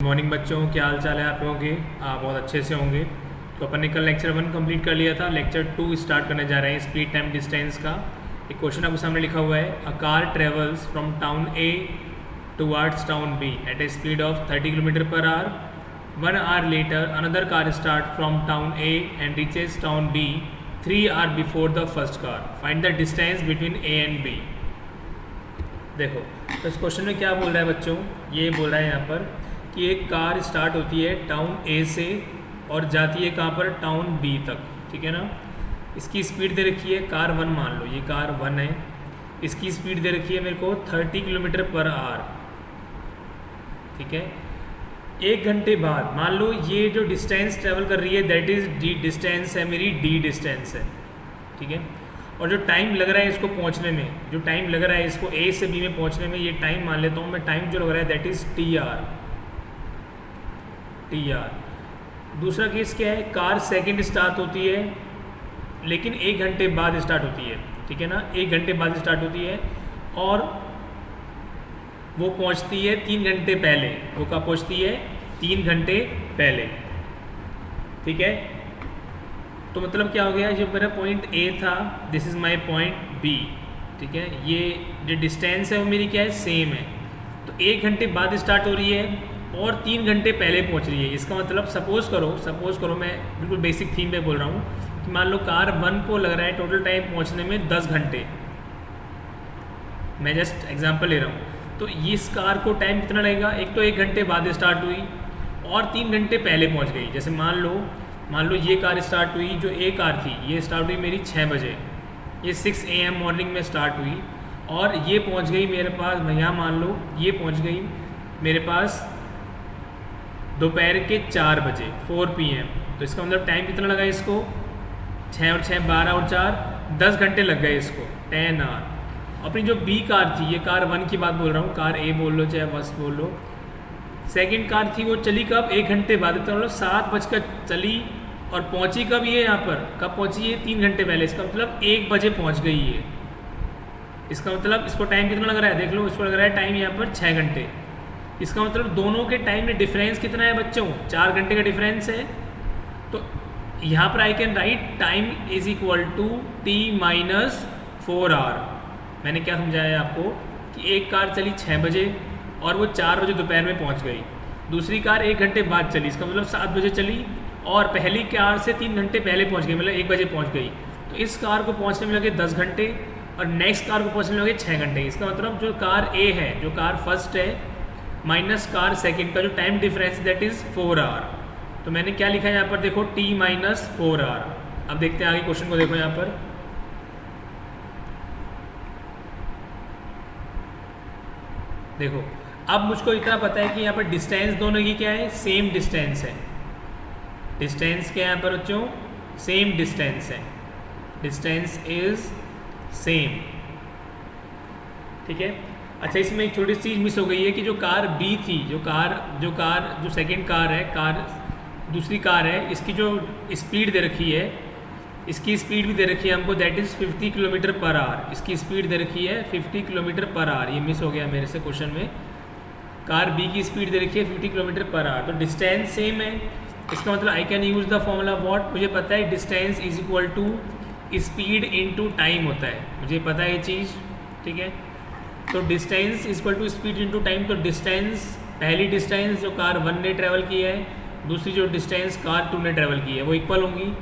Morning बच्चों, क्या हाल चाल है आप लोगों के। आप बहुत अच्छे से होंगे। तो अपन ने कल लेक्चर 1 कंप्लीट कर लिया था। लेक्चर 2 स्टार्ट करने जा रहे हैं स्पीड टाइम डिस्टेंस का। एक क्वेश्चन आपके सामने लिखा हुआ है, a car travels from town A towards town B at a speed of 30 kilometre per hour. 1 hour later another car start from town A and reaches town B 3 hours before the first car. Find the distance between A and B. देखो, तो इस question में क्या बोल रहा है बच्चों, ये बोल रहा है यहाँ पर कि एक कार स्टार्ट होती है टाउन ए से और जाती है कहाँ पर, टाउन बी तक। ठीक है ना। इसकी स्पीड दे रखी है कार 1, मान लो ये कार 1 है। इसकी स्पीड दे रखी है मेरे को 30 किलोमीटर पर आवर। ठीक है। 1 घंटे बाद मान लो ये जो डिस्टेंस ट्रेवल कर रही है दैट इज़ डी डिस्टेंस है, मेरी डी डिस्टेंस है। ठीक है। और जो टाइम लग रहा है इसको पहुंचने में, जो टाइम लग रहा है इसको ए से बी में पहुंचने में, ये टाइम मान लेता हूँ मैं, टाइम जो लग रहा है दैट इज़ टी आर। दूसरा केस क्या है, कार सेकंड स्टार्ट होती है लेकिन 1 घंटे बाद स्टार्ट होती है। ठीक है ना। 1 घंटे बाद स्टार्ट होती है और वो पहुंचती है 3 घंटे पहले। वो कब पहुंचती है? 3 घंटे पहले। ठीक है। तो मतलब क्या हो गया, जो मेरा पॉइंट ए था this is my point B. ठीक है। ये जो डिस्टेंस है वो मेरी क्या है, सेम है। तो 1 घंटे बाद स्टार्ट हो रही है और 3 घंटे पहले पहुंच रही है। इसका मतलब सपोज करो मैं बिल्कुल बेसिक थीम पे बोल रहा हूँ कि मान लो कार 1 को लग रहा है टोटल टाइम पहुंचने में 10 घंटे। मैं जस्ट एग्जांपल ले रहा हूँ। तो इस कार को टाइम कितना लगेगा, एक तो 1 घंटे बाद स्टार्ट हुई और 3 घंटे पहले पहुँच गई। जैसे मान लो ये कार स्टार्ट हुई, जो ए कार थी ये स्टार्ट हुई मेरी 6 बजे। ये 6 AM मॉर्निंग में स्टार्ट हुई और ये पहुँच गई मेरे पास, भैया मान लो ये पहुँच गई मेरे पास दोपहर के 4 बजे 4 PM। तो इसका मतलब टाइम कितना लगा इसको, 6 और 6 12 और 4 10 घंटे लग गए इसको, 10 hour। अपनी जो बी कार थी, ये कार 1 की बात बोल रहा हूँ, कार ए बोल लो चाहे बस बोल लो, सेकंड कार थी वो चली कब, 1 घंटे बाद। तो मतलब 7 बजकर चली और पहुँची कब ये यहाँ पर, कब पहुँची ये, 3 घंटे पहले। इसका मतलब 1 बजे पहुँच गई ये। इसका मतलब इसको टाइम कितना लग रहा है, देख लो, इसको लग रहा है टाइम यहाँ पर 6 घंटे। इसका मतलब दोनों के टाइम में डिफरेंस कितना है बच्चों, 4 घंटे का डिफरेंस है। तो यहाँ पर I can write time is equal to T minus 4 hour। मैंने क्या समझाया आपको कि एक कार चली 6 बजे और वो 4 बजे दोपहर में पहुँच गई। दूसरी कार 1 घंटे बाद चली, इसका मतलब 7 बजे चली और पहली कार से 3 घंटे पहले पहुँच गई, मतलब 1 बजे पहुँच गई। तो इस कार को पहुँचने में लगे 10 घंटे और नेक्स्ट कार को पहुँचने में लगे 6 घंटे। इसका मतलब जो कार ए है, जो कार फर्स्ट है, माइनस कार सेकंड का जो time difference that is 4 hour। तो मैंने क्या लिखा है यहाँ पर, देखो t माइनस 4 hour। अब देखते हैं आगे क्वेश्चन को, देखो यहाँ पर देखो। अब मुझको इतना पता है कि यहाँ पर डिस्टेंस दोनों की क्या है, सेम डिस्टेंस है। डिस्टेंस क्या है यहाँ पर बच्चों, सेम डिस्टेंस है। Distance is same. ठीक है। अच्छा, इसमें एक छोटी सी चीज़ मिस हो गई है कि जो कार बी थी, जो सेकंड कार है, दूसरी कार है, इसकी जो स्पीड दे रखी है, इसकी स्पीड भी दे रखी है हमको that is 50 kilometre per our. इसकी स्पीड दे रखी है 50 किलोमीटर पर आवर। ये मिस हो गया मेरे से क्वेश्चन में। कार बी की स्पीड दे रखी है 50 किलोमीटर पर आवर। तो डिस्टेंस सेम है। इसका मतलब I can use the formula what, मुझे पता है distance is equal to speed into time होता है, मुझे पता है ये चीज़। ठीक है। तो distance equal to speed into time. तो डिस्टेंस, पहली डिस्टेंस जो कार 1 ने ट्रैवल की है, दूसरी जो डिस्टेंस कार 2 ने ट्रैवल की है, वो इक्वल होंगी।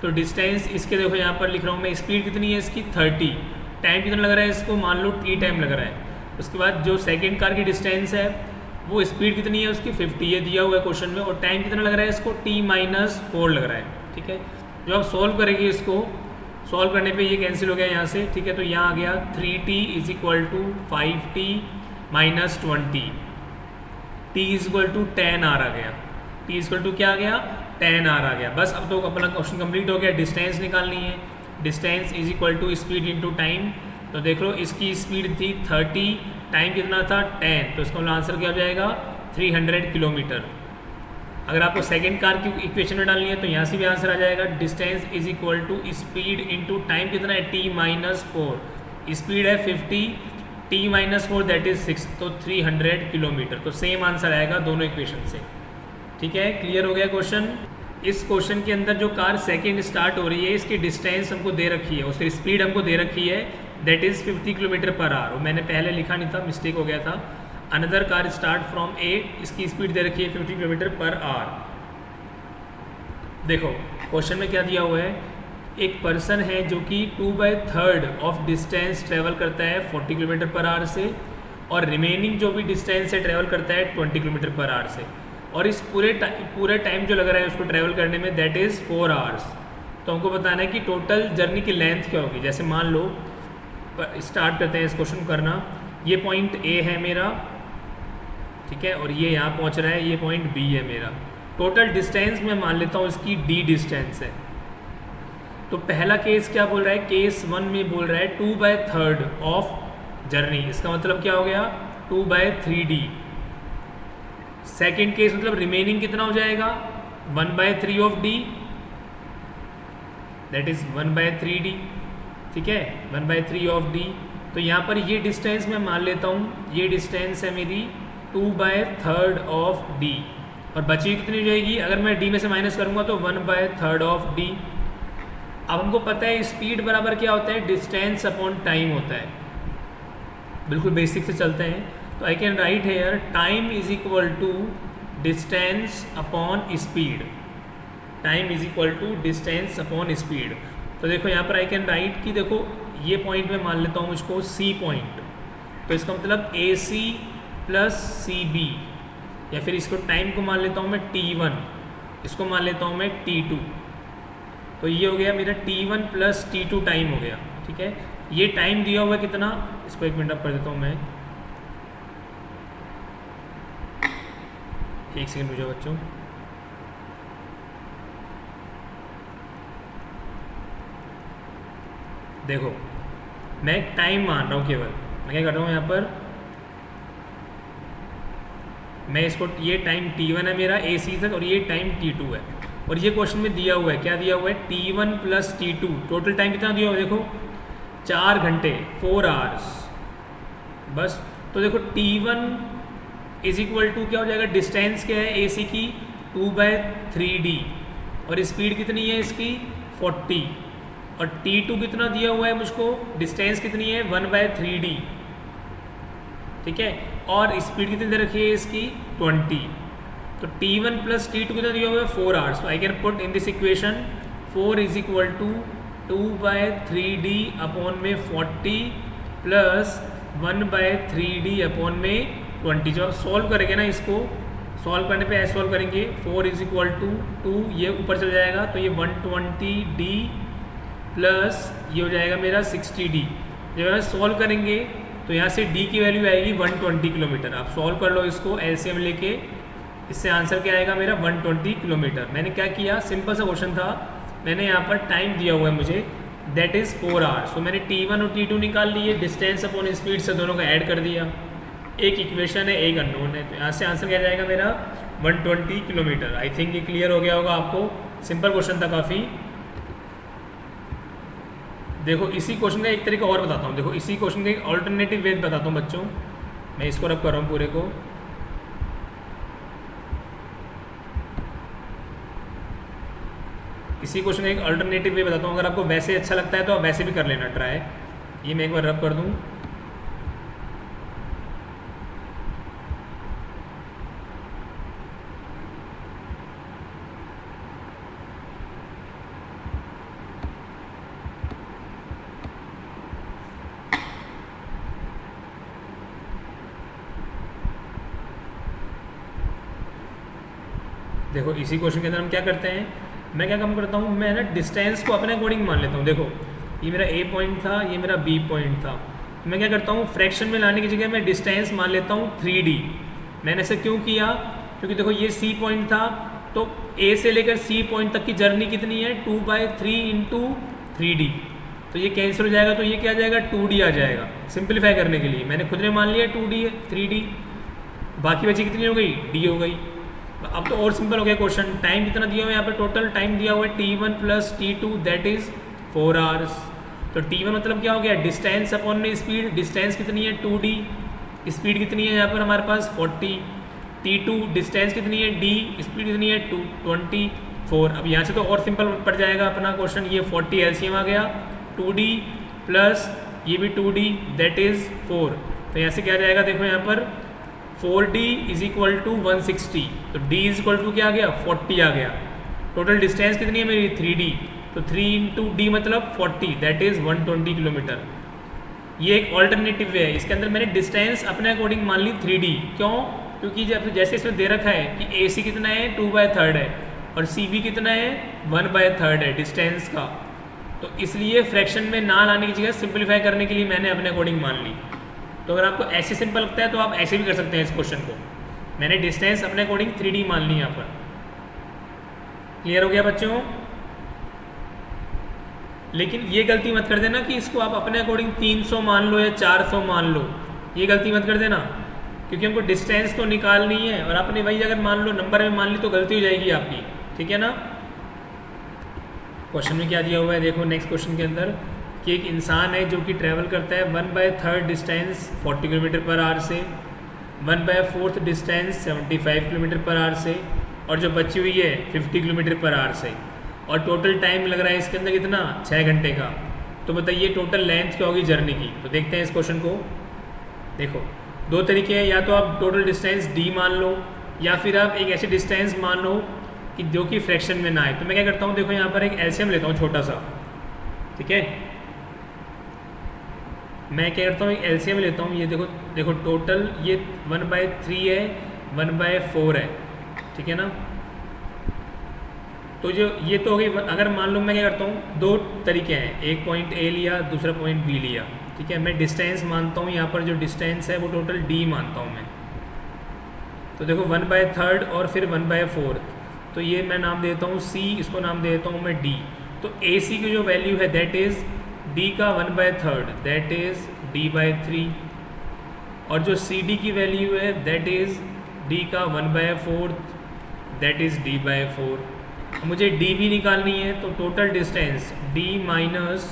तो डिस्टेंस इसके देखो यहाँ पर लिख रहा हूँ मैं, स्पीड कितनी है इसकी 30, टाइम कितना लग रहा है इसको, मान लो टी टाइम लग रहा है। उसके बाद जो सेकेंड कार की डिस्टेंस है वो स्पीड कितनी है उसकी 50, ये दिया हुआ है क्वेश्चन में, और टाइम कितना लग रहा है इसको t माइनस 4 लग रहा है। ठीक है। जो आप सॉल्व करेंगे इसको, सॉल्व करने पे ये कैंसिल हो गया यहाँ से। ठीक है। तो यहाँ आ गया 3t is equal to 5t minus 20, t is equal to 10 hour आ गया। t इज इक्वल टू क्या आ गया, 10 hour आ गया। बस अब तो अपना क्वेश्चन कंप्लीट हो गया। डिस्टेंस निकालनी है, distance is equal to speed into time. तो देख लो इसकी स्पीड थी 30, टाइम कितना था 10, तो इसका आंसर क्या हो जाएगा 300 किलोमीटर। अगर आपको सेकेंड कार की इक्वेशन में डालनी है तो यहाँ से भी आंसर आ जाएगा, distance is equal to speed into time कितना है t माइनस 4। स्पीड है 50, t-4 दैट इज 6, तो 300 किलोमीटर। तो सेम आंसर आएगा दोनों इक्वेशन से। ठीक है, क्लियर हो गया क्वेश्चन। इस क्वेश्चन के अंदर जो कार सेकंड स्टार्ट हो रही है इसकी डिस्टेंस हमको दे रखी है, उसकी स्पीड हमको दे रखी है that is 50 kilometre per our. वो मैंने पहले लिखा नहीं था, मिस्टेक हो गया था। अनदर कार स्टार्ट फ्रॉम ए, इसकी स्पीड दे रखी है 50 किलोमीटर पर आवर। देखो क्वेश्चन में क्या दिया हुआ है, एक पर्सन है जो कि 2/3 ऑफ डिस्टेंस ट्रेवल करता है 40 किलोमीटर पर आवर से, और रिमेनिंग जो भी डिस्टेंस है ट्रेवल करता है 20 किलोमीटर पर आवर से, और इस पूरे टाइम जो लग रहा है उसको ट्रैवल करने में दैट इज़ 4 आवर्स। तो हमको बताना है कि टोटल जर्नी की लेंथ क्या होगी। जैसे मान लो स्टार्ट करते हैं इस क्वेश्चन करना, ये पॉइंट ए है मेरा, ठीक है, और ये यहाँ पहुँच रहा है, ये पॉइंट बी है मेरा। टोटल डिस्टेंस मैं मान लेता हूँ इसकी d डिस्टेंस है। तो पहला केस क्या बोल रहा है, केस 1 में बोल रहा है 2/3 ऑफ जर्नी, इसका मतलब क्या हो गया 2/3d। सेकेंड केस मतलब रिमेनिंग कितना हो जाएगा 1/3 of d, that is 1/3d। ठीक है, 1/3 ऑफ d। तो यहाँ पर ये डिस्टेंस मैं मान लेता हूँ, ये डिस्टेंस है मेरी 2/3 ऑफ d, और बची कितनी हो जाएगी, अगर मैं d में से माइनस करूँगा तो 1/3 ऑफ d। अब हमको पता है स्पीड बराबर क्या होता है, डिस्टेंस अपॉन टाइम होता है। बिल्कुल बेसिक से चलते हैं, तो I can write here time is equal to distance upon speed, time is equal to distance upon speed. तो देखो यहाँ पर आई कैन राइट कि देखो ये पॉइंट में मान लेता हूँ इसको सी पॉइंट, तो इसका मतलब ए सी प्लस सी बी, या फिर इसको टाइम को मान लेता हूँ मैं T1, इसको मान लेता हूँ मैं T2। तो ये हो गया मेरा T1 प्लस T2 टाइम हो गया। ठीक है, ये टाइम दिया हुआ है कितना, इसको एक मिनट अप कर देता हूँ मैं, एक सेकंड मुझे बच्चों। देखो मैं एक टाइम मान रहा हूँ केवल, मैं क्या कर रहा हूँ यहाँ पर, मैं इसको, ये टाइम T1 है मेरा ए सी तक, और ये टाइम T2 है, और ये क्वेश्चन में दिया हुआ है, क्या दिया हुआ है T1 plus T2, total time कितना दिया हुआ है, देखो 4 घंटे 4 आवर्स बस। तो देखो T1 इज इक्वल टू क्या हो जाएगा, डिस्टेंस क्या है ए सी की 2/3d, और स्पीड कितनी है इसकी 40, और T2 कितना दिया हुआ है मुझको, डिस्टेंस कितनी है 1/3d। ठीक है, और स्पीड कितनी दे रखी है इसकी 20। तो T1 प्लस T2 कितना दिया हुआ है 4 आवर्स। तो I can put in this equation 4 is equal to 2/3d upon में 40 प्लस 1/3d अपॉन में 20। जब सॉल्व करेंगे ना, इसको सॉल्व करने पे ऐसे सॉल्व करेंगे, 4 इज इक्वल टू 2, ये ऊपर चल जाएगा, तो ये 120d प्लस ये हो जाएगा मेरा 60d। जब हम सॉल्व करेंगे तो यहाँ से d की वैल्यू आएगी 120 किलोमीटर। आप सॉल्व कर लो इसको एलसीएम लेके, इससे आंसर क्या आएगा मेरा 120 किलोमीटर। मैंने क्या किया, सिंपल सा क्वेश्चन था, मैंने यहाँ पर टाइम दिया हुआ है मुझे दैट इज़ 4 आवर्स, तो मैंने T1 और T2 निकाल लिए, डिस्टेंस अपॉन स्पीड से दोनों को ऐड कर दिया, एक इक्वेशन है एक अननोन है, तो यहाँ से आंसर क्या जाएगा मेरा 120 किलोमीटर। आई थिंक ये क्लियर हो गया होगा आपको, सिंपल क्वेश्चन था काफ़ी। देखो इसी क्वेश्चन का एक तरीका और बताता हूँ, देखो इसी क्वेश्चन का एक ऑल्टरनेटिव वे बताता हूँ बच्चों, मैं इसको रब कर रहा हूँ पूरे को। इसी क्वेश्चन का एक अल्टरनेटिव वे बताता हूँ, अगर आपको वैसे अच्छा लगता है तो आप वैसे भी कर लेना ट्राई। ये मैं एक बार रब कर दूँ, देखो इसी क्वेश्चन के अंदर हम क्या करते हैं, मैं क्या काम करता हूँ, मैं ना डिस्टेंस को अपने अकॉर्डिंग मान लेता हूँ। देखो ये मेरा ए पॉइंट था, ये मेरा बी पॉइंट था, मैं क्या करता हूँ फ्रैक्शन में लाने की जगह मैं डिस्टेंस मान लेता हूँ 3d। मैंने ऐसे क्यों किया, क्योंकि देखो ये सी पॉइंट था, तो ए से लेकर सी पॉइंट तक की जर्नी कितनी है 2/3 इंटू 3d, तो ये कैंसिल हो जाएगा, तो ये क्या आ जाएगा 2d आ जाएगा। सिंप्लीफाई करने के लिए मैंने खुद ने मान लिया 2d है, 3d, बाकी बची कितनी हो गई d हो गई। अब तो और सिंपल हो गया क्वेश्चन, टाइम कितना दिया हुआ है यहाँ पे, टोटल टाइम दिया हुआ है T1 plus T2 that is 4 hours, तो T1 मतलब क्या हो गया, डिस्टेंस अपॉन में स्पीड। डिस्टेंस कितनी है 2d, स्पीड कितनी है यहाँ पर हमारे पास 40। T2 डिस्टेंस कितनी है d, स्पीड कितनी है 24। अब यहाँ से तो और सिंपल पड़ जाएगा अपना क्वेश्चन, ये 40 एलसीएम आ गया, 2d प्लस ये भी 2d दैट इज़ 4। तो यहाँ से क्या आ जाएगा, देखो यहाँ पर 4d इज इक्वल टू 160, तो d इज इक्वल टू क्या आ गया 40 आ गया। टोटल डिस्टेंस कितनी है मेरी 3d, तो 3 इंटू डी मतलब 40 दैट इज़ 120 किलोमीटर। ये एक ऑल्टरनेटिव वे है, इसके अंदर मैंने डिस्टेंस अपने अकॉर्डिंग मान ली 3d। क्यों, क्योंकि जब जैसे इसमें दे रखा है कि AC कितना है 2/3 है और CV कितना है 1/3 है डिस्टेंस का, तो इसलिए फ्रैक्शन में ना लाने की जगह सिंपलीफाई करने के लिए मैंने अपने अकॉर्डिंग मान ली। तो अगर आपको ऐसे सिंपल लगता है तो आप ऐसे भी कर सकते हैं इस क्वेश्चन को। मैंने डिस्टेंस अपने अकॉर्डिंग 3D मान ली यहाँ पर। क्लियर हो गया बच्चों? लेकिन ये गलती मत कर देना कि इसको आप अपने अकॉर्डिंग 300 मान लो या 400 मान लो, ये गलती मत कर देना, क्योंकि हमको डिस्टेंस तो निकालनी है और आपने वही अगर मान लो नंबर में मान ली तो गलती हो जाएगी आपकी, ठीक है ना। क्वेश्चन में क्या दिया हुआ है देखो नेक्स्ट क्वेश्चन के अंदर, कि एक इंसान है जो कि ट्रैवल करता है 1/3 डिस्टेंस 40 किलोमीटर पर आवर से, 1/4 डिस्टेंस 75 किलोमीटर पर आवर से, और जो बची हुई है 50 किलोमीटर पर आवर से, और टोटल टाइम लग रहा है इसके अंदर कितना 6 घंटे का। तो बताइए टोटल लेंथ क्या होगी जर्नी की। तो देखते हैं इस क्वेश्चन को। देखो दो तरीके हैं, या तो आप टोटल डिस्टेंस d मान लो या फिर आप एक ऐसे डिस्टेंस मान लो कि जो कि फ्रैक्शन में ना आए। तो मैं क्या करता हूँ, देखो यहाँ पर एक एलसीएम लेता हूँ छोटा सा, ठीक है। मैं क्या करता हूँ एक एलसीएम लेता हूँ, ये देखो देखो टोटल ये 1/3 है 1/4 है, ठीक है ना। तो जो ये तो हो गई, अगर मान लो मैं क्या करता हूँ, दो तरीके हैं, एक पॉइंट A लिया दूसरा पॉइंट B लिया, ठीक है। मैं डिस्टेंस मानता हूँ यहाँ पर, जो डिस्टेंस है वो टोटल D मानता हूँ मैं। तो देखो 1/3 और फिर 1/4, तो ये मैं नाम देता हूँ C, इसको नाम दे देता हूँ मैं D। तो AC की जो वैल्यू है दैट इज़ D का 1/3 दैट इज़ D/3, और जो CD की वैल्यू है दैट इज़ D का 1/4 दैट इज़ D/4। मुझे D भी निकालनी है, तो total distance D minus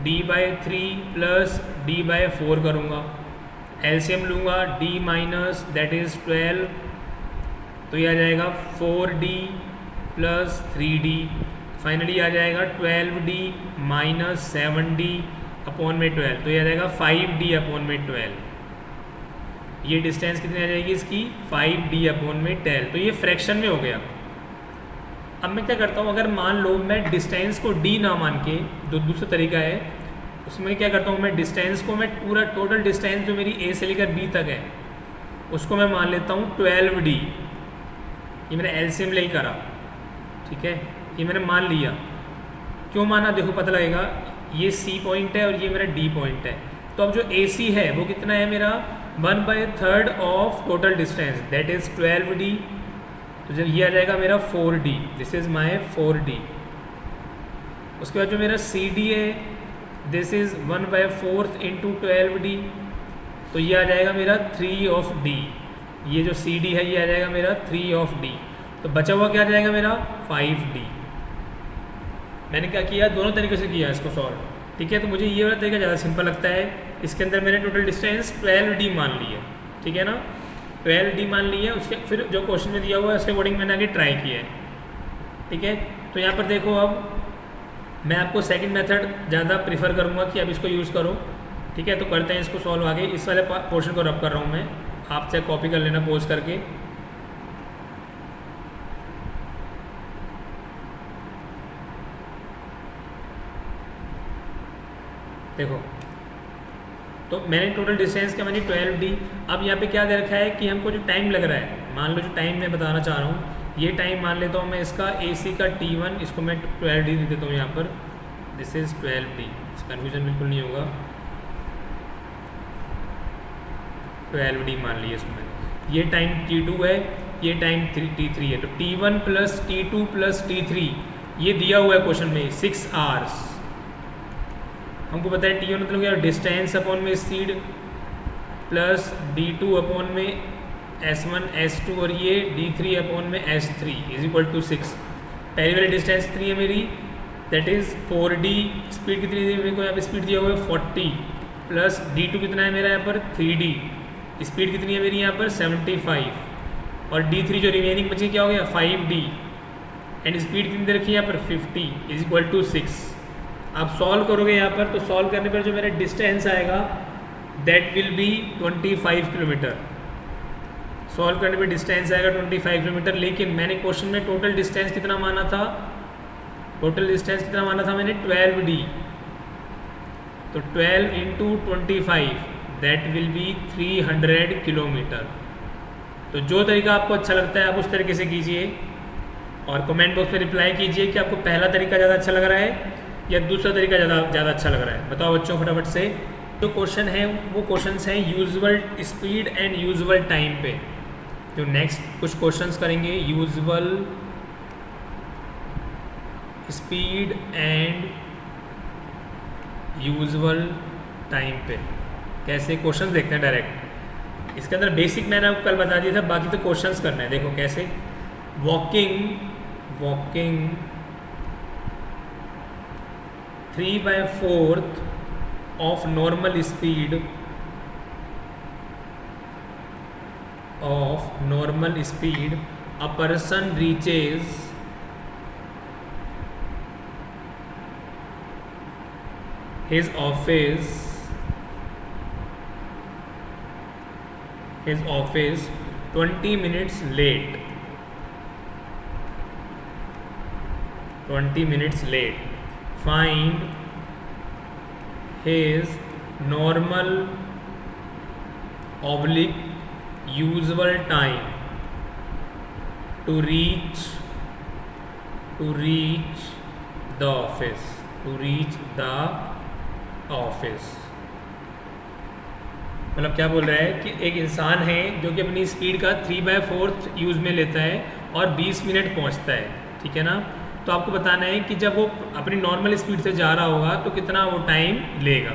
D/3 plus D/4 करूँगा, एलसीएम लूँगा D माइनस दैट इज़ 12, तो ये आ जाएगा 4D प्लस 3D, फाइनली आ जाएगा 12D माइनस 7D अपॉन में 12, तो ये आ जाएगा 5D अपॉन में 12। ये डिस्टेंस कितनी आ जाएगी इसकी 5D अपॉन में 12। तो ये फ्रैक्शन में हो गया। अब मैं क्या करता हूँ, अगर मान लो मैं डिस्टेंस को D ना मान के, जो दूसरा तरीका है उसमें क्या करता हूँ, मैं डिस्टेंस को मैं पूरा टोटल डिस्टेंस जो मेरी A से लेकर B तक है उसको मैं मान लेता हूँ 12D। ये मैंने एलसीएम ले ही करा, ठीक है, ये मैंने मान लिया। क्यों माना देखो पता लगेगा, ये C पॉइंट है और ये मेरा D पॉइंट है। तो अब जो AC है वो कितना है मेरा 1/3 of total distance that is 12D। तो जब ये आ जाएगा मेरा 4D, this is my 4D। उसके बाद जो मेरा CD है दिस इज़ 1/4 इंटू 12D, तो ये आ जाएगा मेरा 3 ऑफ D। ये जो CD है ये आ जाएगा मेरा 3 ऑफ D, तो बचा हुआ क्या आ जाएगा मेरा 5D। मैंने क्या किया, दोनों तरीके से किया इसको सॉल्व, ठीक है। तो मुझे ये वाला तरीका ज़्यादा सिंपल लगता है। इसके अंदर मैंने टोटल डिस्टेंस 12D मान ली है, ठीक है ना, 12D मान ली है। उसके फिर जो क्वेश्चन में दिया हुआ है उसके अकॉर्डिंग मैंने आगे ट्राई किया है, ठीक है। तो यहाँ पर देखो, अब मैं आपको सेकंड मेथड ज़्यादा प्रीफर करूँगा कि आप इसको यूज़ करो, ठीक है। तो करते हैं इसको सॉल्व आगे। इस वाले पोर्शन को रब कर रहा हूँ मैं, आपसे कॉपी कर लेना पोज करके। देखो तो मैंने टोटल डिस्टेंस क्या मानी 12D। अब यहाँ पे क्या दे रखा है कि हमको जो टाइम लग रहा है, मान लो जो टाइम मैं बताना चाह रहा हूँ, ये टाइम मान लेता हूँ मैं इसका AC का T1, इसको मैं 12D दे देता हूँ यहाँ पर, दिस इज़ 12D, कन्फ्यूजन बिल्कुल नहीं होगा, 12D मान लिया इसको मैंने। ये टाइम T2 है, ये टाइम T3 है, तो T1 plus T2 plus T3 ये दिया हुआ है क्वेश्चन में 6 आवर्स। हमको पता है T1 मतलब क्या, डिस्टेंस अपॉन में स्पीड प्लस D2 अपॉन में S1 S2 और ये D3 अपॉन में S3 इज इक्वल टू 6। पहली वाली डिस्टेंस कितनी है मेरी दैट इज़ 4d। स्पीड कितनी दी मेरे को यहाँ पे स्पीड दिया हुआ है 40 प्लस d2 कितना है मेरा यहाँ पर 3d। स्पीड कितनी है मेरी यहाँ पर 75 और d3 जो रिमेनिंग बची क्या हो गया 5d एंड स्पीड कितनी दे रखी है यहाँ पर 50 इज इक्वल टू 6। आप सॉल्व करोगे यहाँ पर तो सॉल्व करने पर जो मेरा डिस्टेंस आएगा that will B 25 kilometre. Solve करने पे डिस्टेंस आएगा 25 किलोमीटर, लेकिन मैंने क्वेश्चन में टोटल डिस्टेंस कितना माना था, टोटल डिस्टेंस कितना माना था मैंने 12d। तो 12 into 25 that will B 300 kilometre. तो जो तरीका आपको अच्छा लगता है आप उस तरीके से कीजिए और कमेंट बॉक्स में रिप्लाई कीजिए कि आपको पहला तरीका ज़्यादा अच्छा लग रहा है या दूसरा तरीका ज़्यादा अच्छा लग रहा है। बताओ बच्चों फटाफट से। जो क्वेश्चन है वो क्वेश्चंस हैं usual speed and usual time पे। जो नेक्स्ट कुछ क्वेश्चंस करेंगे usual speed and usual time पे। कैसे क्वेश्चंस देखते हैं डायरेक्ट। इसके अंदर बेसिक मैंने आपको कल बता दिया था, बाकी तो क्वेश्चंस करना है। देखो कैसे। Walking 3/4 of normal speed a person reaches his office 20 minutes late. 20 minutes late. Find his normal / usual time to reach the office. मतलब क्या बोल रहा है कि एक इंसान है जो कि अपनी स्पीड का 3/4 यूज़ में लेता है और 20 मिनट पहुंचता है, ठीक है ना। तो आपको बताना है कि जब वो अपनी नॉर्मल स्पीड से जा रहा होगा तो कितना वो टाइम लेगा,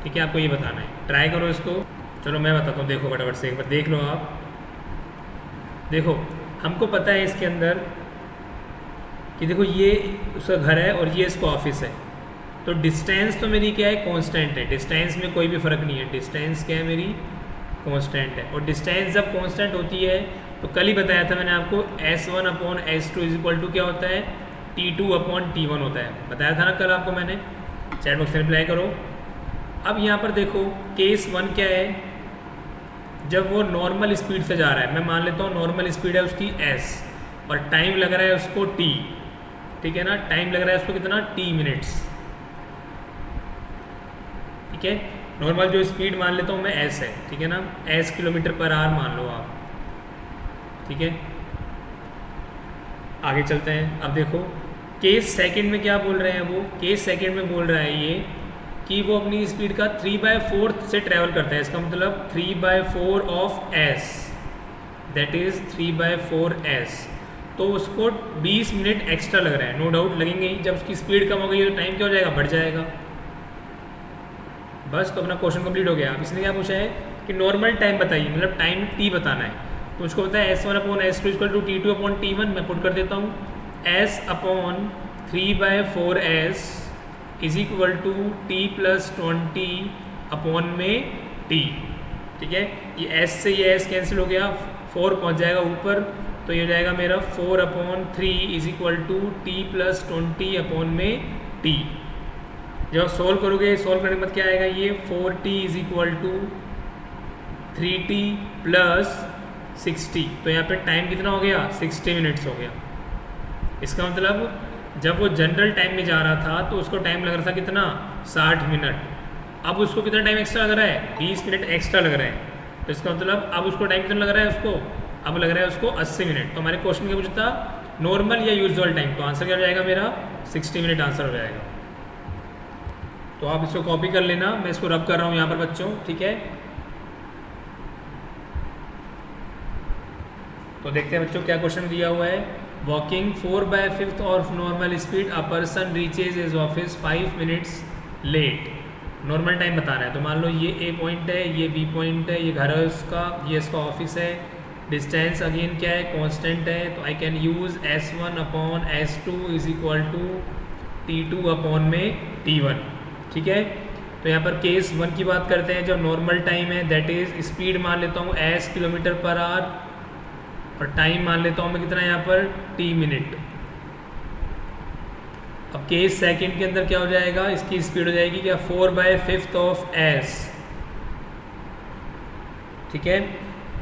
ठीक है। आपको ये बताना है। ट्राई करो इसको। चलो मैं बताता हूँ, देखो फटाफट से एक बार देख लो आप। देखो हमको पता है इसके अंदर कि देखो ये उसका घर है और ये इसका ऑफिस है। तो डिस्टेंस तो मेरी क्या है कांस्टेंट है, डिस्टेंस में कोई भी फ़र्क नहीं है। डिस्टेंस क्या है मेरी कांस्टेंट है। और डिस्टेंस जब कांस्टेंट होती है तो कल ही बताया था मैंने आपको S1/S2 इज इक्वल टू क्या होता है T2/T1 होता है। बताया था ना कल आपको मैंने। चैट बॉक्स में रिप्लाई करो। अब यहाँ पर देखो केस 1 क्या है, जब वो नॉर्मल स्पीड से जा रहा है। मैं मान लेता हूँ नॉर्मल स्पीड है उसकी S और टाइम लग रहा है उसको T, ठीक है ना। टाइम लग रहा है उसको कितना T मिनट्स, ठीक है। नॉर्मल जो स्पीड मान लेता हूँ मैं S है, ठीक है ना। S km/h मान लो आप, ठीक है। आगे चलते हैं। अब देखो केस सेकंड में क्या बोल रहे हैं वो। केस सेकंड में बोल रहा है ये कि वो अपनी स्पीड का 3/4 से ट्रैवल करता है। इसका मतलब 3/4 of S that is 3/4S। तो उसको 20 मिनट एक्स्ट्रा लग रहा है। नो डाउट लगेंगे ही। जब उसकी स्पीड कम हो गई तो टाइम क्या हो जाएगा, बढ़ जाएगा। बस तो अपना क्वेश्चन कंप्लीट हो गया। अब इसने क्या पूछा है कि नॉर्मल टाइम बताइए, मतलब टाइम T बताना है। तो उसको पता है S1/S2 इक्वल टू T2/T1। मैं पुट कर देता हूँ S/3/4S is equal to T + 20 में T, ठीक है। ये S से ये S कैंसिल हो गया, 4 पहुँच जाएगा ऊपर। तो ये हो जाएगा मेरा 4/3 इज इक्वल टू T + 20 में T। जब सोल्व करोगे, सोल्व करने के बाद क्या आएगा, ये 4T is equal to 3T + 60। तो यहाँ पे टाइम कितना हो गया 60 मिनट्स हो गया। इसका मतलब जब वो जनरल टाइम में जा रहा था तो उसको टाइम लग रहा था कितना 60 मिनट। अब उसको कितना टाइम एक्स्ट्रा लग रहा है 20 मिनट एक्स्ट्रा लग रहा है। तो इसका मतलब अब उसको टाइम कितना लग रहा है उसको, अब लग रहा है उसको 80 मिनट। तो हमारे क्वेश्चन क्या पूछा था नॉर्मल या यूजुअल टाइम। तो आंसर क्या हो जाएगा मेरा 60 मिनट आंसर हो जाएगा। तो आप इसको कॉपी कर लेना। मैं इसको रब कर रहा हूँ यहाँ पर बच्चों, ठीक है। तो देखते हैं बच्चों क्या क्वेश्चन दिया हुआ है। Walking 4/5 of normal speed a person reaches his office 5 minutes late. Normal time बताना है। तो मान लो ये A पॉइंट है, ये B पॉइंट है, ये घर है उसका, ये इसका ऑफिस है। डिस्टेंस अगेन क्या है कांस्टेंट है। तो I can use S1/S2 is equal to T2 upon में T1, ठीक है। तो यहाँ पर केस 1 की बात करते हैं, जो नॉर्मल टाइम है दैट इज़ स्पीड मान लेता हूँ एस किलोमीटर पर आवर और टाइम मान लेता हूँ मैं कितना यहाँ पर T मिनट। अब केस सेकंड के अंदर क्या हो जाएगा, इसकी स्पीड हो जाएगी क्या 4/5 ऑफ एस, ठीक है।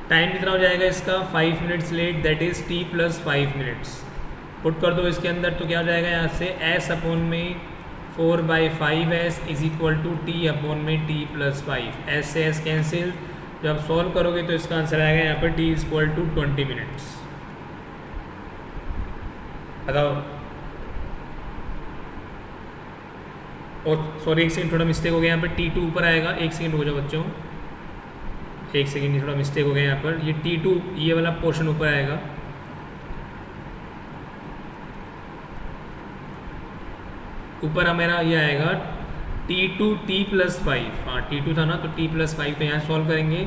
टाइम कितना हो जाएगा इसका 5 minutes let that is T + 5 minutes. Put कर दो इसके अंदर तो क्या हो जाएगा यहाँ से s अपॉन में 4/5s is equal to T upon में T + 5। s से s कैंसिल, जब सॉल्व करोगे तो इसका आंसर आएगा यहाँ पर T = 20 मिनट्स। बताओ। और सॉरी एक सेकंड थोड़ा मिस्टेक हो गया यहाँ पर T2 ऊपर आएगा, एक सेकंड हो जाओ बच्चों, एक सेकंड थोड़ा मिस्टेक हो गया यहाँ पर, ये T2 ये वाला पोर्शन ऊपर आएगा। ऊपर मेरा ये आएगा T2 T + 5, हाँ T2 था ना तो T + 5, तो यहाँ सॉल्व करेंगे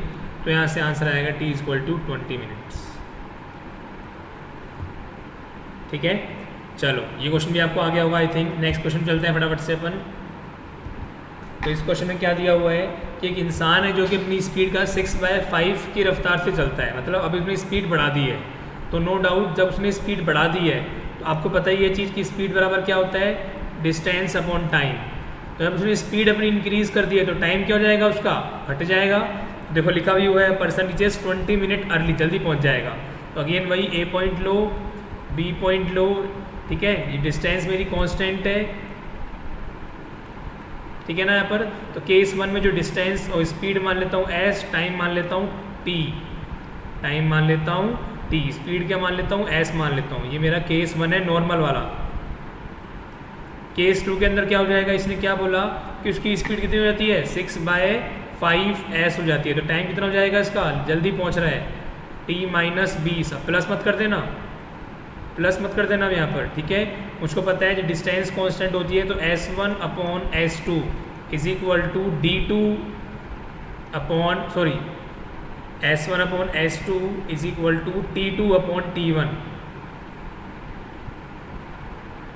तो यहाँ से आंसर आएगा T = 20 मिनट्स, ठीक है। चलो ये क्वेश्चन भी आपको आ गया होगा आई थिंक। नेक्स्ट क्वेश्चन चलते हैं फटाफट से अपन। तो इस क्वेश्चन में क्या दिया हुआ है कि एक इंसान है जो कि अपनी स्पीड का 6/5 की रफ्तार से चलता है, मतलब अभी उसने स्पीड बढ़ा दी है। तो नो डाउट जब उसने स्पीड बढ़ा दी है तो आपको पता ही है चीज़ की स्पीड बराबर क्या होता है, डिस्टेंस अपॉन टाइम। तो जब उसने स्पीड अपनी इंक्रीज़ कर दी है तो टाइम क्या हो जाएगा उसका, घट जाएगा। देखो लिखा भी हुआ है पर्सन रीचेस 20 मिनट अर्ली, जल्दी पहुंच जाएगा। तो अगेन वही ए पॉइंट लो, बी पॉइंट लो, ठीक है। ये डिस्टेंस मेरी कांस्टेंट है, ठीक है ना यहाँ पर। तो केस 1 में जो डिस्टेंस और स्पीड मान लेता हूँ s, टाइम मान लेता हूँ t, टाइम मान लेता हूँ t, स्पीड क्या मान लेता हूँ s मान लेता हूँ। ये मेरा केस 1 है नॉर्मल वाला। केस 2 के अंदर क्या हो जाएगा, इसने क्या बोला कि उसकी स्पीड कितनी हो जाती है 6/5s हो जाती है। तो टाइम कितना हो जाएगा इसका, जल्दी पहुंच रहा है T - 20। प्लस मत कर देना, प्लस मत कर देना यहाँ पर, ठीक है। मुझको पता है जो डिस्टेंस कांस्टेंट होती है तो S1 upon S2 is equal to D2 upon S1 upon S2 is equal to T2 upon T1,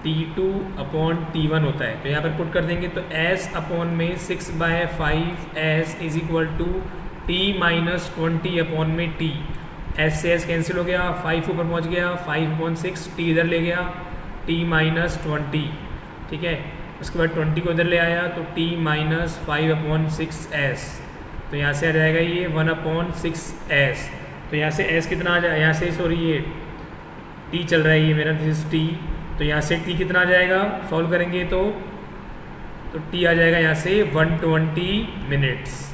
T2 upon T1 होता है। तो यहाँ पर पुट कर देंगे तो S अपॉन में 6/5s is equal to T - 20 upon में T। S से S कैंसिल हो गया, 5 ऊपर पहुँच गया, 5/6 T इधर ले गया, T - 20, ठीक है। उसके बाद 20 को इधर ले आया तो T - 5/6s, तो यहाँ से आ जाएगा ये 1/6s। तो यहाँ से S कितना आ जाएगा, यहाँ से सॉरी ये T चल रहा है, ये मेरा दिस T, तो यहाँ से T कितना आ जाएगा, सॉल्व करेंगे तो T आ जाएगा यहाँ से 120 मिनट्स।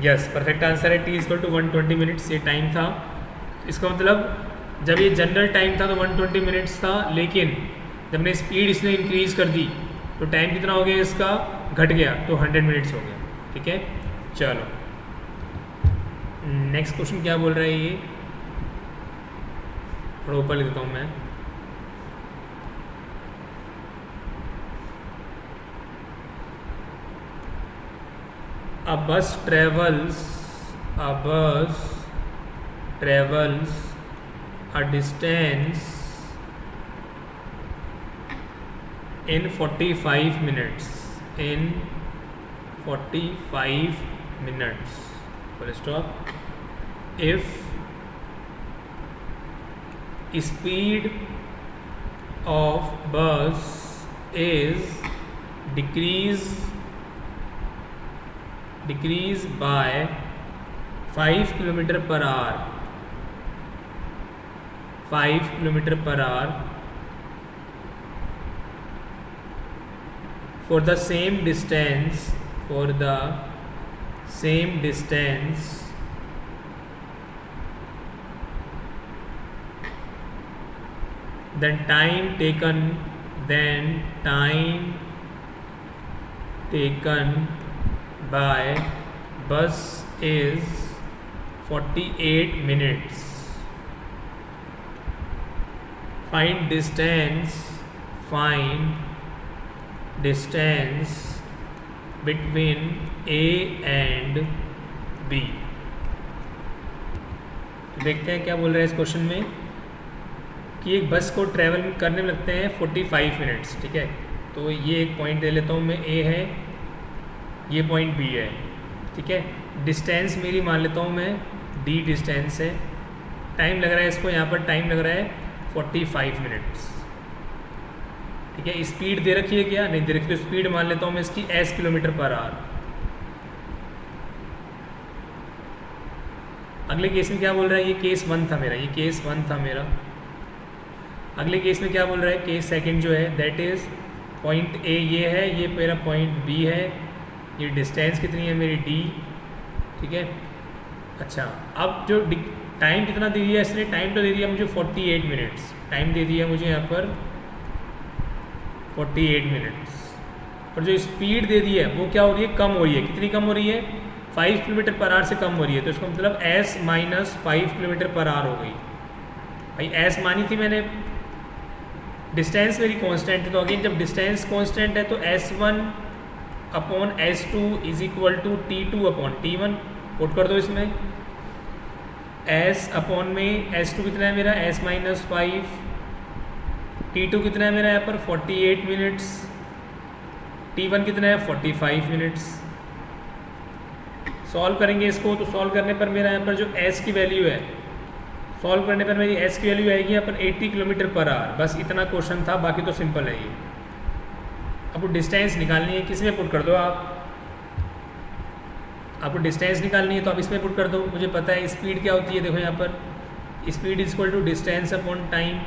यस परफेक्ट आंसर है, T = 120 मिनट्स ये टाइम था। इसका मतलब जब ये जनरल टाइम था तो 120 मिनट्स था, लेकिन जब ने स्पीड इसने इंक्रीज़ कर दी तो टाइम कितना हो गया इसका, घट गया, तो 100 मिनट्स हो गया, ठीक है। चलो नेक्स्ट क्वेश्चन क्या बोल रहा है, ये थोड़ा ऊपर लिख देता हूँ मैं। A bus travels a distance in 45 minutes. In 45 minutes. Full stop. If speed of bus is decrease by 5 km per hour, 5 km per hour for the same distance, then time taken by bus is 48 minutes. Find distance between A and B. देखते हैं क्या बोल रहा है इस question में कि एक बस को ट्रैवल करने में लगते हैं 45 मिनट्स, ठीक है। तो ये एक पॉइंट ले लेता हूँ मैं, ए है, ये पॉइंट बी है, ठीक है। डिस्टेंस मेरी मान लेता हूँ मैं डी डिस्टेंस है। टाइम लग रहा है इसको, यहाँ पर टाइम लग रहा है 45 मिनट्स, ठीक है। स्पीड दे रखी है क्या? नहीं दे रखी, तो स्पीड मान लेता हूँ मैं इसकी एस किलोमीटर पर आवर। अगले केस में क्या बोल रहा है? ये केस 1 था मेरा, ये केस 1 था मेरा। अगले केस में क्या बोल रहा है? केस सेकंड जो है दैट इज़ पॉइंट ए ये है, ये मेरा पॉइंट बी है, ये डिस्टेंस कितनी है मेरी डी, ठीक है। अच्छा, अब जो टाइम कितना दे दिया इसने? टाइम तो दे दिया मुझे 48 मिनट्स, टाइम दे दिया मुझे यहाँ पर 48 मिनट्स। और जो स्पीड दे दी है वो क्या हो रही है? कम हो रही है। कितनी कम हो रही है? 5 किलोमीटर पर आवर से कम हो रही है। तो इसका मतलब s minus 5 kilometre per our हो गई। भाई s मानी थी मैंने, डिस्टेंस मेरी कांस्टेंट है, तो अगेन जब डिस्टेंस कांस्टेंट है तो s1 upon s2 is equal to t2 upon t1। Put कर दो इसमें, s अपॉन में s2 कितना है मेरा? s माइनस 5, t2 कितना है मेरा यहाँ पर? 48 मिनट्स, t1 कितना है? 45 मिनट्स। सॉल्व करेंगे इसको, तो सॉल्व करने पर मेरा यहाँ पर जो s की वैल्यू है, सॉल्व करने पर मेरी s की वैल्यू आएगी यहाँ पर 80 किलोमीटर पर आवर। बस इतना क्वेश्चन था, बाकी तो सिंपल है ये। आपको डिस्टेंस निकालनी है, किस में पुट कर दो आप? आपको डिस्टेंस निकालनी है तो आप इसमें पुट कर दो। मुझे पता है स्पीड क्या होती है, देखो यहाँ पर speed is equal to distance upon time.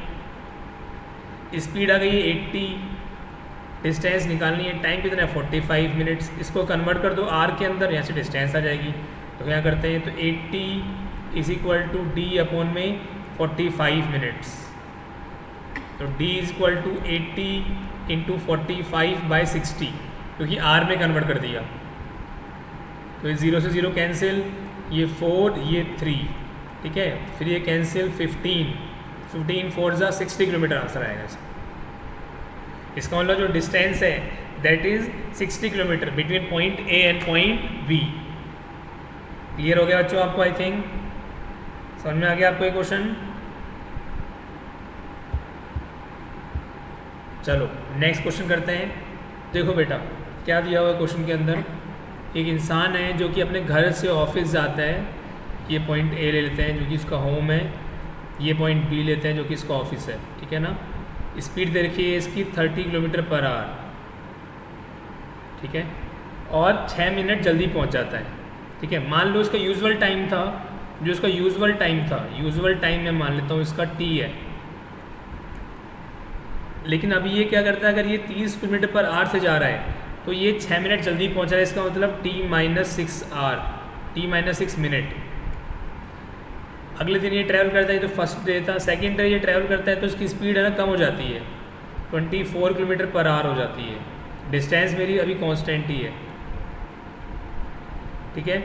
Speed आ गई है 80, डिस्टेंस निकालनी है, टाइम कितना है? 45 मिनट्स। इसको कन्वर्ट कर दो आर के अंदर, यहाँ से डिस्टेंस आ जाएगी। तो क्या करते हैं, तो 80 is equal to D upon में 45 मिनट्स। तो D is equal to 80 into 45/60, क्योंकि आर में कन्वर्ट कर दिया। तो ये 0 से 0 कैंसिल, ये 4 ये 3, ठीक है। फिर ये कैंसिल 15 4 जा 60 किलोमीटर आंसर आएगा इसका। इसका मतलब जो डिस्टेंस है that is 60 kilometre between point A and point B. Clear हो गया बच्चों आपको? आई थिंक समझ में आ गया आपको ये क्वेश्चन। चलो नेक्स्ट क्वेश्चन करते हैं। देखो बेटा क्या दिया हुआ है क्वेश्चन के अंदर। एक इंसान है जो कि अपने घर से ऑफिस जाता है, ये पॉइंट ए ले लेते हैं जो कि इसका होम है, ये पॉइंट बी लेते हैं जो कि इसका ऑफिस है, ठीक है ना। स्पीड दे रखी है इसकी 30 किलोमीटर पर आवर, ठीक है, और 6 मिनट जल्दी पहुंच जाता है, ठीक है। मान लो इसका यूजुअल टाइम था, जो इसका यूजुअल टाइम था, यूजुअल टाइम मैं मान लेता हूँ इसका t है। लेकिन अभी ये क्या करता है, अगर ये 30 किलोमीटर पर आवर से जा रहा है तो ये 6 मिनट जल्दी पहुंच रहा है। इसका मतलब t-6 आवर, t-6 मिनट। अगले दिन ये ट्रैवल करता है, तो फर्स्ट डे था, सेकेंड डे ये ट्रैवल करता है तो इसकी स्पीड है ना कम हो जाती है, 24 किलोमीटर पर आवर हो जाती है। डिस्टेंस मेरी अभी कांस्टेंट ही है, ठीक है।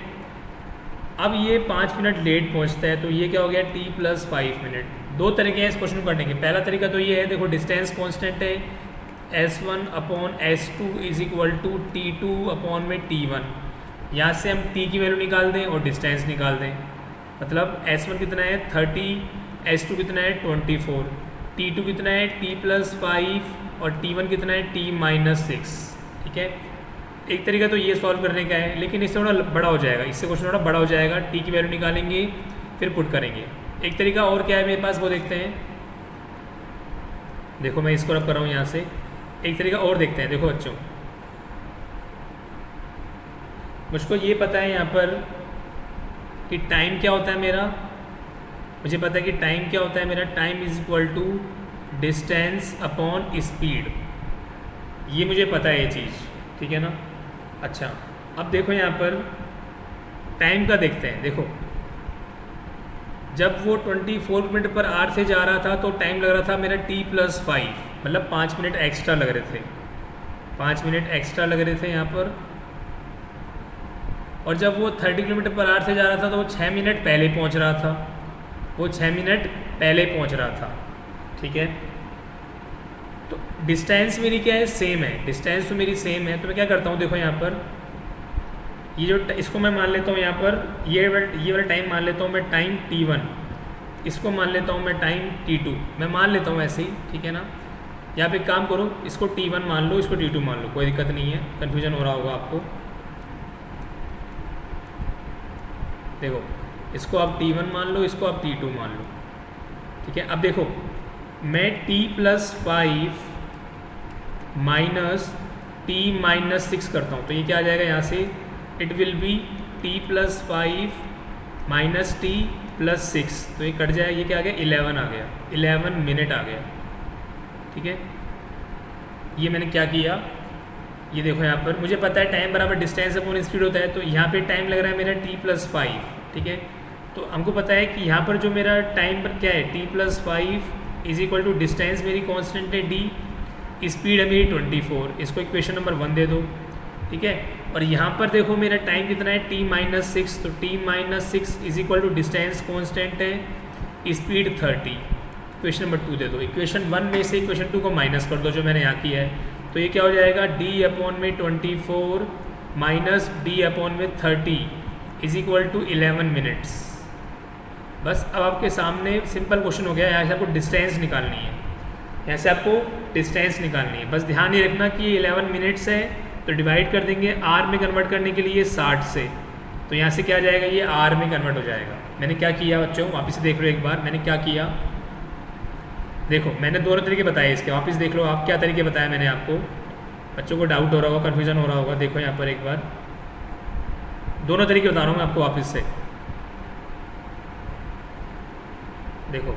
अब ये 5 मिनट लेट पहुंचता है तो ये क्या हो गया, t+5 मिनट। दो तरीके हैं इस क्वेश्चन को करने के। पहला तरीका तो ये है, देखो डिस्टेंस कांस्टेंट है, s1 upon s2 is equal to t2 upon में t1। यहाँ से हम t की वैल्यू निकाल दें और डिस्टेंस निकाल दें। मतलब s1 कितना है 30, s2 कितना है 24, t2 कितना है t+5 और t1 कितना है t-6, ठीक है। एक तरीका तो ये सॉल्व करने का है, लेकिन इससे थोड़ा बड़ा हो जाएगा, इससे क्वेश्चन थोड़ा बड़ा हो जाएगा। t की वैल्यू निकालेंगे फिर पुट करेंगे। एक तरीका और क्या है मेरे पास वो देखते हैं। देखो मैं इसको रब कर रहा हूँ यहाँ से। एक तरीका और देखते हैं। देखो बच्चों मुझको ये पता है यहाँ पर कि टाइम क्या होता है मेरा, मुझे पता है कि टाइम क्या होता है मेरा, time is equal to distance upon speed. ये मुझे पता है ये चीज़, ठीक है ना। अच्छा अब देखो यहाँ पर टाइम का देखते हैं। देखो जब वो 24 किलोमीटर पर आवर से जा रहा था तो टाइम लग रहा था मेरा t+5, मतलब 5 मिनट एक्स्ट्रा लग रहे थे, 5 मिनट एक्स्ट्रा लग रहे थे यहाँ पर। और जब वो 30 किलोमीटर पर आवर से जा रहा था तो वो 6 मिनट पहले पहुँच रहा था, वो 6 मिनट पहले पहुँच रहा था, ठीक है। तो डिस्टेंस मेरी क्या है, सेम है, डिस्टेंस तो मेरी सेम है। तो मैं क्या करता हूँ, देखो यहाँ पर ये जो इसको मैं मान लेता हूँ यहाँ पर ये वाला टाइम मान लेता हूँ मैं टाइम t1, इसको मान लेता हूँ मैं टाइम t2, मैं मान लेता हूँ ऐसे ही, ठीक है ना। यहाँ पे एक काम करो, इसको t1 मान लो, इसको t2 मान लो, कोई दिक्कत नहीं है, कन्फ्यूजन हो रहा होगा आपको। देखो, इसको आप t1 मान लो, इसको आप t2 मान लो, ठीक है। अब देखो, मैं t+5 माइनस t-6 करता हूँ, तो ये क्या आ जाएगा यहाँ से, it will be t+5 minus t+6, तो ये कट जाएगा, ये क्या आ गया, 11 आ गया, 11 मिनट आ गया, ठीक है। ये मैंने क्या किया, ये देखो यहाँ पर मुझे पता है टाइम बराबर डिस्टेंस अपॉन स्पीड होता है, तो यहाँ पे टाइम लग रहा है मेरा t+5, ठीक है। तो हमको पता है कि यहाँ पर जो मेरा टाइम पर क्या है, t+5 is equal to distance मेरी कांस्टेंट है d, स्पीड है मेरी 24, इसको इक्वेशन नंबर 1 दे दो, ठीक है। और यहाँ पर देखो मेरा टाइम कितना है, t-6, तो t-6 is equal to distance constant है, स्पीड 30, इक्वेशन नंबर 2 दे दो। इक्वेशन 1 में से इक्वेशन 2 को माइनस कर दो जो मैंने यहाँ किया है, तो ये क्या हो जाएगा, d/24 minus d/30 is equal to 11 minutes. बस अब आपके सामने सिंपल क्वेश्चन हो गया, यहाँ से आपको डिस्टेंस निकालनी है, यहाँ से आपको डिस्टेंस निकालनी है। बस ध्यान ये रखना कि ये 11 मिनट्स है, तो डिवाइड कर देंगे आर में कन्वर्ट करने के लिए 60 से, तो यहाँ से क्या जाएगा, ये आर में कन्वर्ट हो जाएगा। मैंने क्या किया बच्चों, वापस से देख लो एक बार, मैंने क्या किया, देखो मैंने दोनों तरीके बताए इसके, वापस देख लो आप क्या तरीके बताया मैंने आपको, बच्चों को डाउट हो रहा होगा, कन्फ्यूजन हो रहा होगा। देखो यहाँ पर एक बार दोनों तरीके बता रहा हूँ मैं आपको वापस से, देखो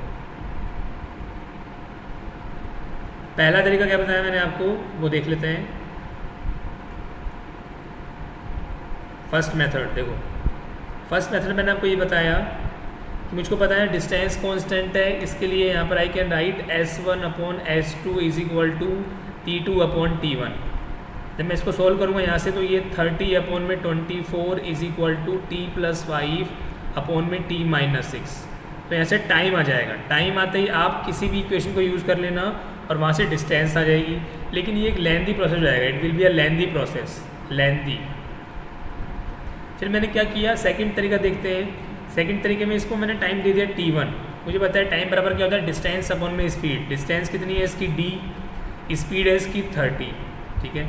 पहला तरीका क्या बताया मैंने आपको, वो देख लेते हैं। फर्स्ट मेथड, देखो फर्स्ट मेथड मैंने आपको ये बताया कि मुझको पता है डिस्टेंस कांस्टेंट है, इसके लिए यहाँ पर I can write s1/s2 is equal to t2/t1। जब मैं इसको सॉल्व करूँगा यहाँ से, तो ये 30/24 इज इक्वल टू t+5/t-6, तो यहाँ से टाइम आ जाएगा। टाइम आते ही आप किसी भी इक्वेशन को यूज़ कर लेना और वहाँ से डिस्टेंस आ जाएगी, लेकिन ये एक लेंथी प्रोसेस हो जाएगा, it will be a lengthy process, lengthy. फिर मैंने क्या किया, सेकंड तरीका देखते हैं। सेकंड तरीके में इसको मैंने टाइम दे दिया t1, मुझे पता है टाइम बराबर क्या होता है, डिस्टेंस अपॉन में स्पीड। डिस्टेंस कितनी है इसकी d, स्पीड है इसकी 30, ठीक है।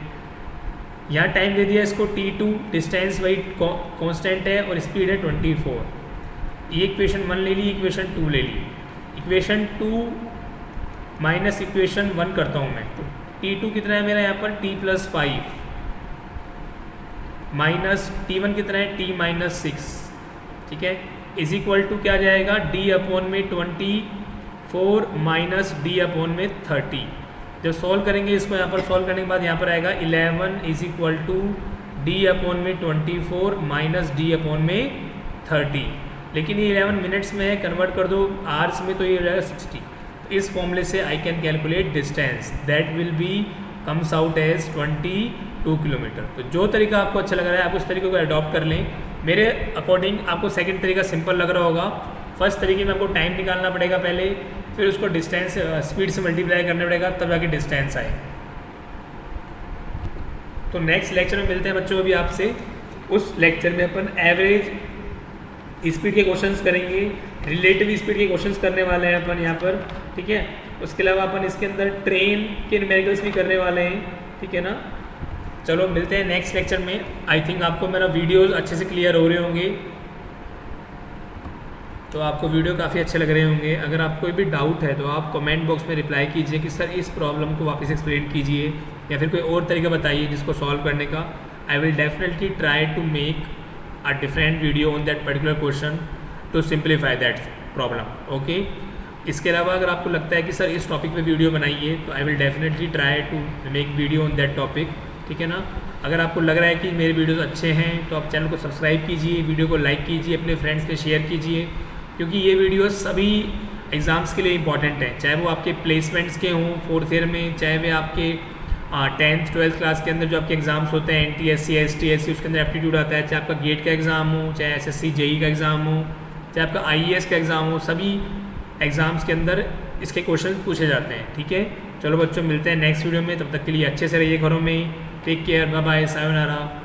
यहाँ टाइम दे दिया इसको t2, डिस्टेंस वही कांस्टेंट है और स्पीड है 24। ये इक्वेशन 1 ले ली, इक्वेशन 2 ले ली, इक्वेशन 2 माइनस इक्वेशन 1 करता हूँ मैं, तो t2 कितना है मेरा यहाँ पर, t+5 माइनस t1 कितना है, t-6, ठीक है, इज इक्वल टू क्या जाएगा, d/24 माइनस d/30। जब सॉल्व करेंगे इसको, यहाँ पर सॉल्व करने के बाद यहाँ पर आएगा 11 is equal to d/24 minus d/30, लेकिन ये 11 मिनट्स में है, कन्वर्ट कर दो आवर्स में, तो ये हो जाएगा 60। तो इस फॉर्मूले से I can calculate distance, that will be comes out as 22 kilometre. तो जो तरीका आपको अच्छा लग रहा है आप उस तरीके को अडॉप्ट कर लें। मेरे अकॉर्डिंग आपको सेकंड तरीका सिंपल लग रहा होगा। फर्स्ट तरीके में आपको टाइम निकालना पड़ेगा पहले, फिर उसको डिस्टेंस स्पीड से मल्टीप्लाई करना पड़ेगा, तब जाके डिस्टेंस आए। तो नेक्स्ट लेक्चर में मिलते हैं बच्चों अभी आपसे। उस लेक्चर में अपन एवरेज स्पीड के क्वेश्चंस करेंगे, रिलेटिव स्पीड के क्वेश्चंस करने वाले हैं अपन यहाँ पर, ठीक है। उसके अलावा अपन इसके अंदर ट्रेन के न्यूमेरिकल्स भी करने वाले हैं, ठीक है ना। चलो मिलते हैं नेक्स्ट लेक्चर में। आई थिंक आपको मेरा वीडियोस अच्छे से क्लियर हो रहे होंगे, तो आपको वीडियो काफ़ी अच्छे लग रहे होंगे। अगर आपको कोई भी डाउट है तो आप कमेंट बॉक्स में रिप्लाई कीजिए कि सर इस प्रॉब्लम को वापस एक्सप्लेन कीजिए, या फिर कोई और तरीका बताइए जिसको सॉल्व करने का। I will definitely try to make a different video on that particular question to simplify that problem, okay. इसके अलावा अगर आपको लगता है कि सर इस टॉपिक पे वीडियो बनाइए, तो I will definitely try to make video on that topic, ठीक है ना। अगर आपको लग रहा है कि मेरे वीडियोस अच्छे हैं तो आप चैनल को सब्सक्राइब कीजिए, वीडियो को लाइक कीजिए, अपने फ्रेंड्स के शेयर कीजिए, क्योंकि ये वीडियोस सभी एग्ज़ाम्स के लिए इंपॉर्टेंट हैं, चाहे वो आपके प्लेसमेंट्स के हों 4th ईयर में, चाहे वे आपके 10th 12th क्लास के अंदर जो आपके एग्ज़ाम्स होते हैं NTSC STSC उसके अंदर एप्टीट्यूड आता है, चाहे आपका गेट का एग्ज़ाम हो, चाहे SSC JEE का एग्ज़ाम हो, चाहे आपका IAS का एग्ज़ाम हो, सभी एग्ज़ाम्स के अंदर इसके क्वेश्चन पूछे जाते हैं, ठीक है। चलो बच्चों मिलते हैं नेक्स्ट वीडियो में, तब तक के लिए अच्छे से रहिए घरों में। Take care, bye bye, sayonara.